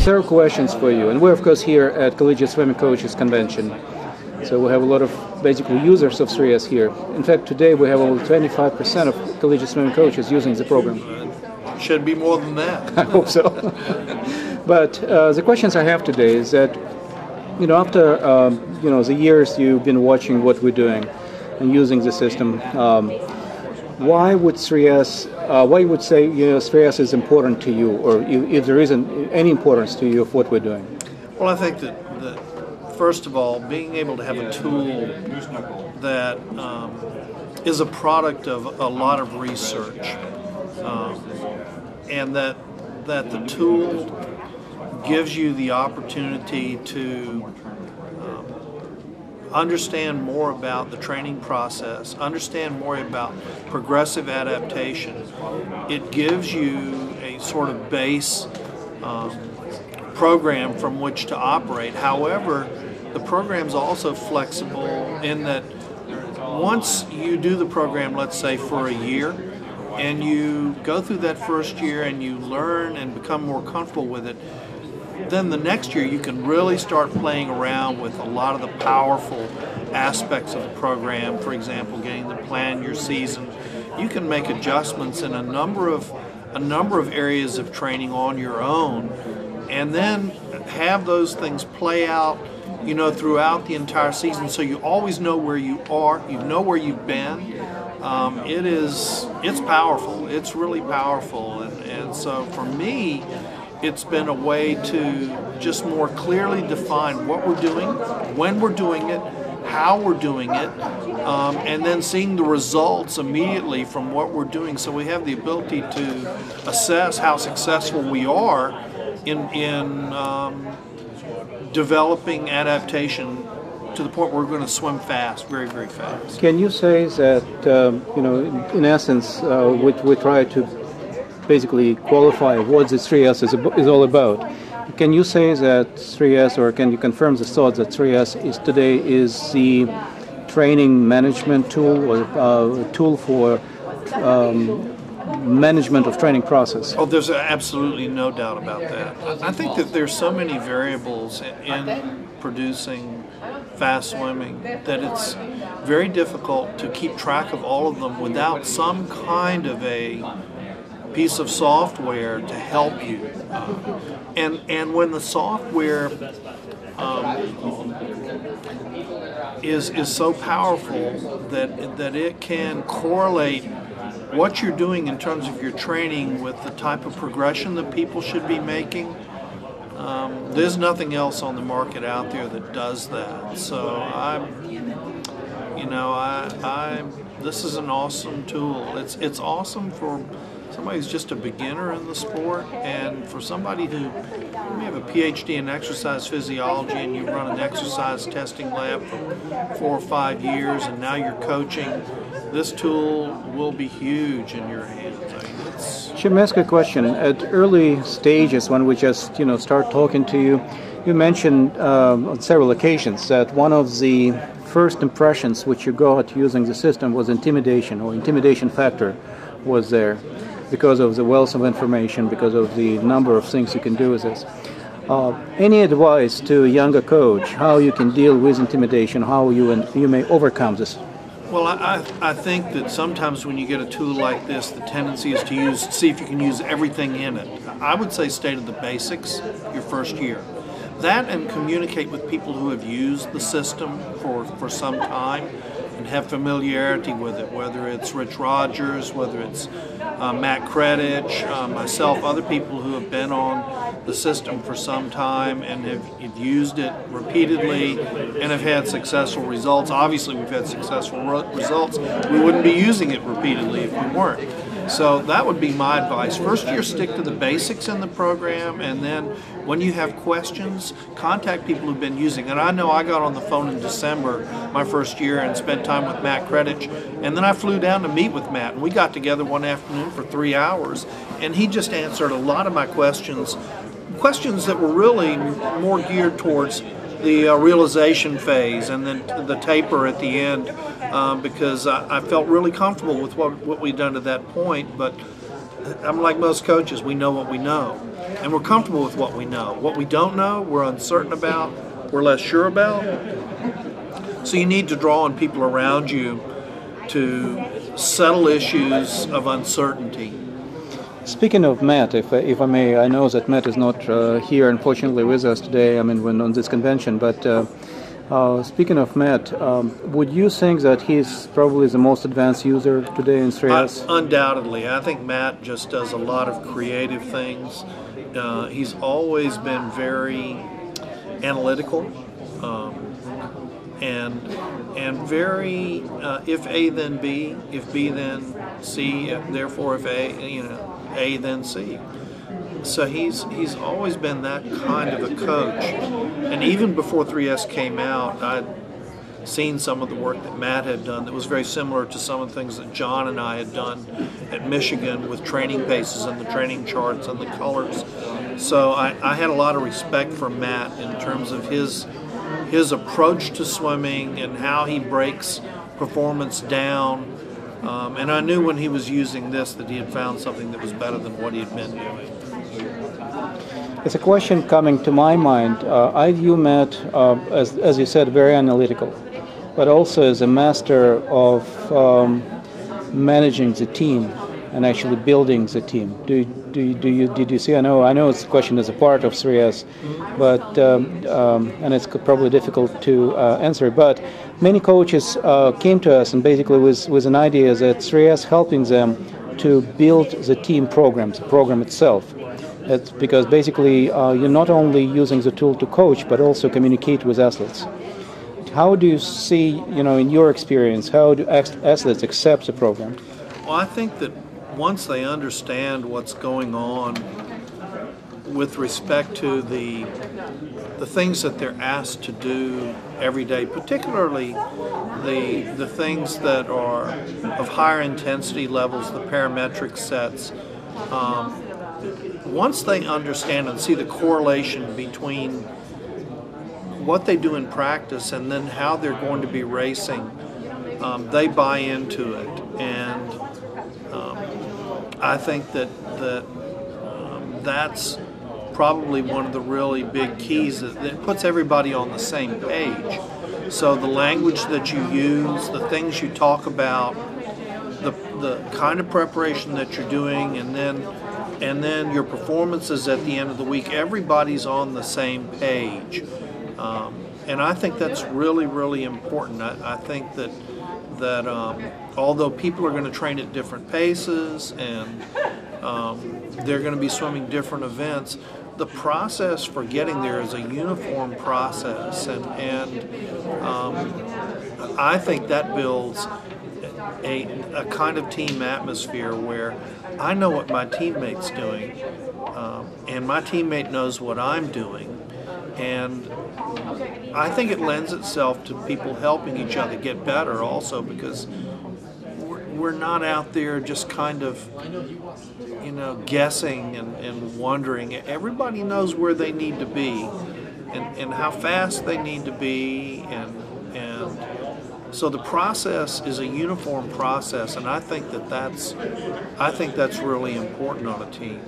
several questions for you. And we're, of course, here at Collegiate Swimming Coaches Convention. So we have a lot of basically users of 3S here. In fact, today we have over 25% of collegiate swimming coaches using the program. Should be more than that. I hope so. But the questions I have today is that, after the years you've been watching what we're doing and using the system, why would 3S? Why you would say 3S is important to you, or if there isn't any importance to you of what we're doing? Well, I think that first of all, being able to have a tool that is a product of a lot of research, and that the tool gives you the opportunity to understand more about the training process, understand more about progressive adaptation. It gives you a sort of base program from which to operate. However, the program's also flexible in that once you do the program, let's say for a year, and you go through that first year and you learn and become more comfortable with it, then the next year you can really start playing around with a lot of the powerful aspects of the program. For example, getting to plan your season. You can make adjustments in a number of areas of training on your own, and then have those things play out, throughout the entire season, so you always know where you are, you know where you've been. It's powerful. It's really powerful, and so for me, it's been a way to just more clearly define what we're doing, when we're doing it, how we're doing it, and then seeing the results immediately from what we're doing. So we have the ability to assess how successful we are in developing adaptation to the point where we're going to swim fast, very, very fast. Can you say that, in essence, we try to basically qualify what this 3S is all about? Can you say that 3S, or can you confirm the thought that 3S today is the training management tool, or a tool for management of training process? Oh, there's absolutely no doubt about that. I think that there's so many variables in producing fast swimming that it's very difficult to keep track of all of them without some kind of a piece of software to help you. And when the software is so powerful that it can correlate what you're doing in terms of your training with the type of progression that people should be making, there's nothing else on the market out there that does that. So this is an awesome tool. It's awesome for somebody who's just a beginner in the sport, and for somebody who may have a PhD in exercise physiology and you run an exercise testing lab for 4 or 5 years and now you're coaching. This tool will be huge in your hands. Jim, ask a question. At early stages, when we just start talking to you, you mentioned on several occasions that one of the first impressions which you got using the system was intimidation, or intimidation factor was there because of the wealth of information, because of the number of things you can do with this. Any advice to a younger coach how you can deal with intimidation, how you may overcome this? Well, I think that sometimes when you get a tool like this, the tendency is to see if you can use everything in it. I would say stay to the basics your first year. That, and communicate with people who have used the system for some time and have familiarity with it, whether it's Rich Rogers, whether it's Matt Kredich, myself, other people who have been on the system for some time and have used it repeatedly and have had successful results. Obviously, we've had successful results. We wouldn't be using it repeatedly if we weren't. So that would be my advice. First year, stick to the basics in the program, and then when you have questions, contact people who've been using it. And I know I got on the phone in December, my first year, and spent time with Matt Kredich, and then I flew down to meet with Matt, and we got together one afternoon for 3 hours, and he just answered a lot of my questions that were really more geared towards the realization phase and then the taper at the end, because I felt really comfortable with what we'd done to that point. But I'm like most coaches, we know what we know. and we're comfortable with what we know. What we don't know, we're uncertain about, we're less sure about. So you need to draw on people around you to settle issues of uncertainty. Speaking of Matt, if I may, I know that Matt is not here, unfortunately, with us today. I mean, when on this convention. But speaking of Matt, would you think that he's probably the most advanced user today in 3S? Undoubtedly. I think Matt just does a lot of creative things. He's always been very analytical. And very if A then B, if B then C, therefore if A then C. So he's always been that kind of a coach. And even before 3S came out, I'd seen some of the work that Matt had done that was very similar to some of the things that John and I had done at Michigan with training paces and the training charts and the colors. So I had a lot of respect for Matt in terms of his approach to swimming and how he breaks performance down. And I knew when he was using this that he had found something that was better than what he had been doing. It's a question coming to my mind. I view Matt, as you said, very analytical, but also as a master of managing the team and actually building the team. Did you see? I know it's a question as a part of 3S, but and it's probably difficult to answer. But many coaches came to us and basically with an idea that 3S helping them to build the team programs, the program itself. It's because basically you're not only using the tool to coach, but also communicate with athletes. How do you see, in your experience, how do athletes accept the program? Well, I think that once they understand what's going on with respect to the things that they're asked to do every day, particularly the things that are of higher intensity levels, the parametric sets, once they understand and see the correlation between what they do in practice and then how they're going to be racing, they buy into it. And I think that's probably one of the really big keys that puts everybody on the same page. So the language that you use, the things you talk about, the kind of preparation that you're doing, and then your performances at the end of the week, everybody's on the same page. And I think that's really, really important. I think that although people are going to train at different paces and they're going to be swimming different events, the process for getting there is a uniform process, and I think that builds a kind of team atmosphere where I know what my teammate's doing, and my teammate knows what I'm doing, and I think it lends itself to people helping each other get better also, because we're not out there just kind of, guessing and wondering. Everybody knows where they need to be and how fast they need to be, and so the process is a uniform process, and I think that's really important on a team.